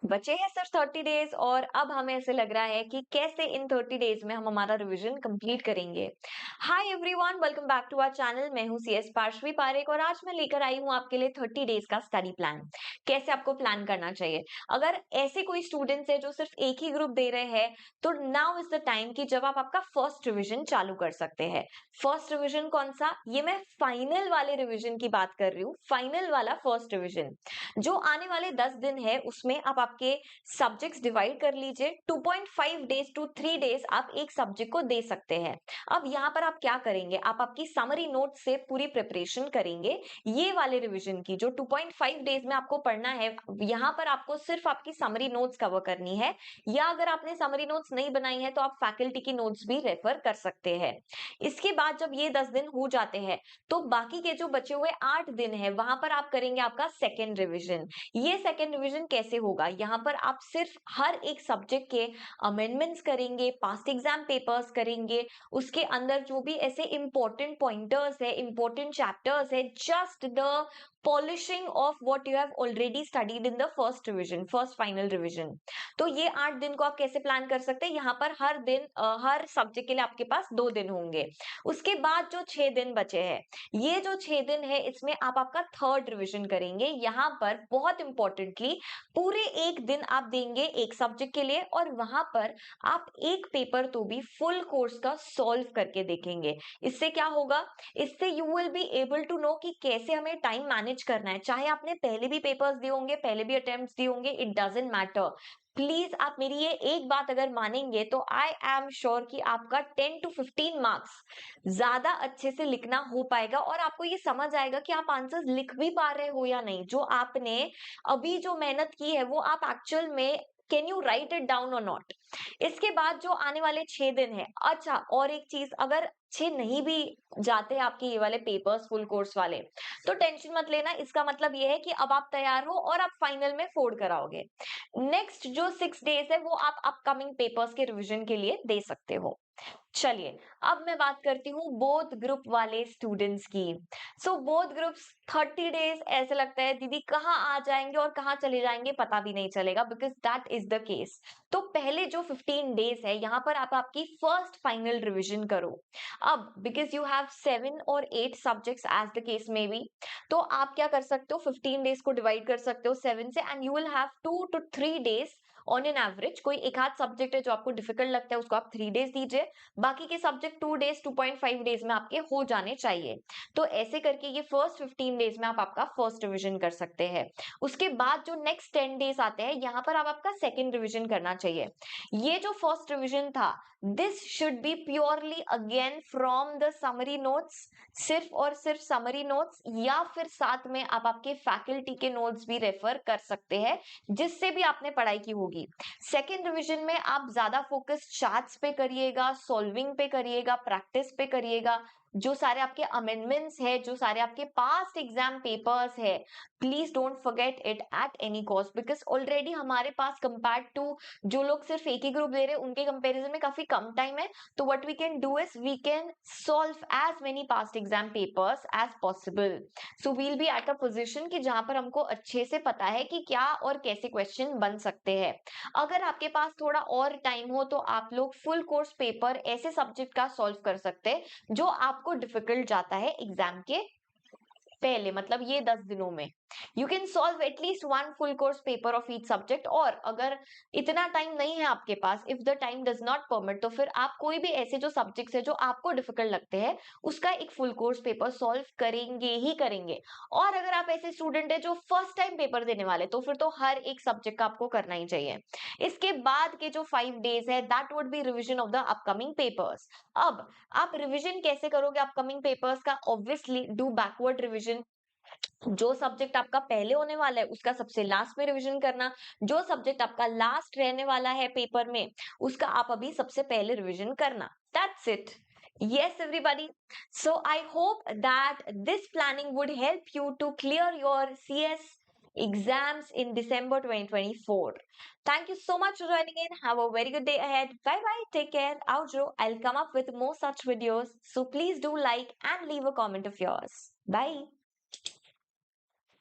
बचे हैं सिर्फ 30 डेज और अब हमें ऐसे लग रहा है कि कैसे इन 30 डेज में हम हमारा रिवीजन कंप्लीट करेंगे। Hi everyone, welcome back to our channel. मैं हूं सीएस पार्श्वी पारेख और आज मैं लेकर आई हूं आपके लिए 30 डेज का स्टडी प्लान। कैसे आपको प्लान करना चाहिए। अगर ऐसे कोई स्टूडेंट्स है जो सिर्फ एक ही ग्रुप दे रहे हैं तो नाउ इज द टाइम कि जब आप आपका फर्स्ट रिविजन चालू कर सकते हैं। फर्स्ट रिविजन कौन सा, ये मैं फाइनल वाले रिविजन की बात कर रही हूँ। फाइनल वाला फर्स्ट रिविजन जो आने वाले 10 दिन है उसमें आप आपके सब्जेक्ट्स डिवाइड कर लीजिए। 2.5 डेज टू 3 डेज आप एक सब्जेक्ट को दे सकते हैं। अब यहाँ पर आप क्या करेंगे, आप आपकी समरी नोट से पूरी प्रिपरेशन करेंगे। ये वाले रिवीजन की जो 2.5 डेज में आपको पढ़ना है, यहाँ पर आपको सिर्फ आपकी समरी नोट्स कवर करनी है, या अगर आपने समरी नोट्स नहीं बनाई है तो आप फैकल्टी की नोट्स भी रेफर कर सकते हैं। इसके बाद जब ये 10 दिन हो जाते हैं तो बाकी के जो बचे हुए 8 दिन है वहां पर आप करेंगे आपका सेकेंड रिवीजन। ये सेकेंड रिवीजन कैसे होगा, यहाँ पर आप सिर्फ हर एक सब्जेक्ट के अमेंडमेंट्स करेंगे, पास्ट एग्जाम पेपर्स करेंगे, उसके अंदर जो भी ऐसे इंपॉर्टेंट पॉइंटर्स है, इंपॉर्टेंट चैप्टर्स है, just the polishing of what you have already studied in the first revision, first final revision. तो ये 8 दिन को आप कैसे प्लान कर सकते हैं, यहाँ पर हर दिन हर सब्जेक्ट के लिए आपके पास 2 दिन होंगे। उसके बाद जो 6 दिन बचे हैं, ये जो 6 दिन है इसमें आप आपका थर्ड रिवीजन करेंगे। यहाँ पर बहुत इंपॉर्टेंटली पूरे एक दिन आप देंगे एक सब्जेक्ट के लिए और वहां पर आप एक पेपर तो भी फुल कोर्स का सॉल्व करके देखेंगे। इससे क्या होगा, इससे you will be able to know कि कैसे हमें टाइम मैनेज करना है। चाहे आपने पहले भी पेपर्स दिए होंगे, पहले भी अटेम्प्ट्स दिए होंगे, इट डजंट मैटर। प्लीज आप मेरी ये एक बात अगर मानेंगे तो आई एम श्योर कि आपका 10 to 15 मार्क्स ज्यादा अच्छे से लिखना हो पाएगा और आपको ये समझ आएगा कि आप आंसर्स लिख भी पा रहे हो या नहीं। जो आपने अभी जो मेहनत की है वो आप एक्चुअल में can you right it down और नॉट। इसके बाद जो आने वाले 6 दिन है, अच्छा और एक चीज, अगर 6 नहीं भी जाते आपके ये वाले पेपर्स फुल कोर्स वाले तो टेंशन मत लेना। इसका मतलब ये है कि अब आप तैयार हो और आप फाइनल में फोड़ कराओगे। नेक्स्ट जो 6 डेज है वो आप अपकमिंग पेपर्स के रिवीजन के लिए दे सकते हो। चलिए अब मैं बात करती हूँ बोथ ग्रुप वाले स्टूडेंट्स की। सो बोथ ग्रुप्स 30 डेज ऐसे लगता है दीदी कहाँ आ जाएंगे और कहाँ चले जाएंगे पता भी नहीं चलेगा, because that is the case. तो पहले जो 15 डेज है यहाँ पर आप आपकी फर्स्ट फाइनल रिवीजन करो। अब बिकॉज यू हैव 7 और 8 सब्जेक्ट्स एज द केस में बी, तो आप क्या कर सकते हो, 15 डेज को डिवाइड कर सकते हो 7 से and you will have 2 to 3 days on an average. कोई एक आध सब्जेक्ट है जो आपको डिफिकल्ट लगता है उसको आप 3 डेज दीजिए, बाकी के सब्जेक्ट 2 डेज 2.5 डेज में आपके हो जाने चाहिए। तो ऐसे करके ये फर्स्ट 15 डेज में आप आपका फर्स्ट रिवीजन कर सकते हैं। उसके बाद जो नेक्स्ट 10 डेज आते हैं यहाँ पर आप आपका सेकेंड रिवीजन करना चाहिए। ये जो फर्स्ट रिवीजन था this should be purely again from the summary notes, सिर्फ और सिर्फ समरी नोट्स, या फिर साथ में आप आपके फैकल्टी के नोट्स भी रेफर कर सकते हैं जिससे भी आपने पढ़ाई की होगी। सेकेंड रिवीजन में आप ज्यादा फोकस चार्ट्स पे करिएगा, सॉल्विंग पे करिएगा, प्रैक्टिस पे करिएगा। जो सारे आपके अमेंडमेंट्स है, जो सारे आपके पास्ट एग्जाम पेपर्स है, please don't forget it at any cost, because already हमारे पास कंपेयर टू जो लोग सिर्फ एक ही ग्रुप दे रहे हैं उनके कंपैरिजन में काफी कम टाइम है। तो what we can do is we can solve as many past exam papers as possible. So we'll be at a position कि जहां पर हमको अच्छे से पता है कि क्या और कैसे क्वेश्चन बन सकते हैं। अगर आपके पास थोड़ा और टाइम हो तो आप लोग फुल कोर्स पेपर ऐसे सब्जेक्ट का सॉल्व कर सकते हैं जो आपको डिफिकल्ट जाता है एग्जाम के पहले, मतलब ये 10 दिनों में you can solve at least 1 full course paper of each subject. और अगर इतना टाइम नहीं है आपके पास, if the time does not permit, तो फिर आप कोई भी ऐसे जो सब्जेक्ट्स है जो आपको डिफिकल्ट लगते हैं उसका एक फुल कोर्स पेपर सॉल्व करेंगे ही करेंगे। और अगर आप ऐसे स्टूडेंट है जो फर्स्ट टाइम पेपर देने वाले, तो फिर तो हर एक सब्जेक्ट का आपको करना ही चाहिए। इसके बाद के जो 5 डेज है that would be revision of the upcoming papers. अब आप रिविजन कैसे करोगे अपकमिंग पेपर्स का, ऑब्वियसली डू बैकवर्ड रिविजन। जो सब्जेक्ट आपका पहले होने वाला है उसका सबसे लास्ट में रिवीजन करना, जो सब्जेक्ट आपका लास्ट रहने वाला है पेपर में उसका आप अभी सबसे पहले रिवीजन करना। That's it. Yes, everybody. So I hope that this planning would help you to clear your CS exams in December 2024. Thank you so much for joining in. Have a very good day ahead. Bye bye. Take care. Outro. I'll come up with more such videos. So please do like and leave a comment of yours. Bye.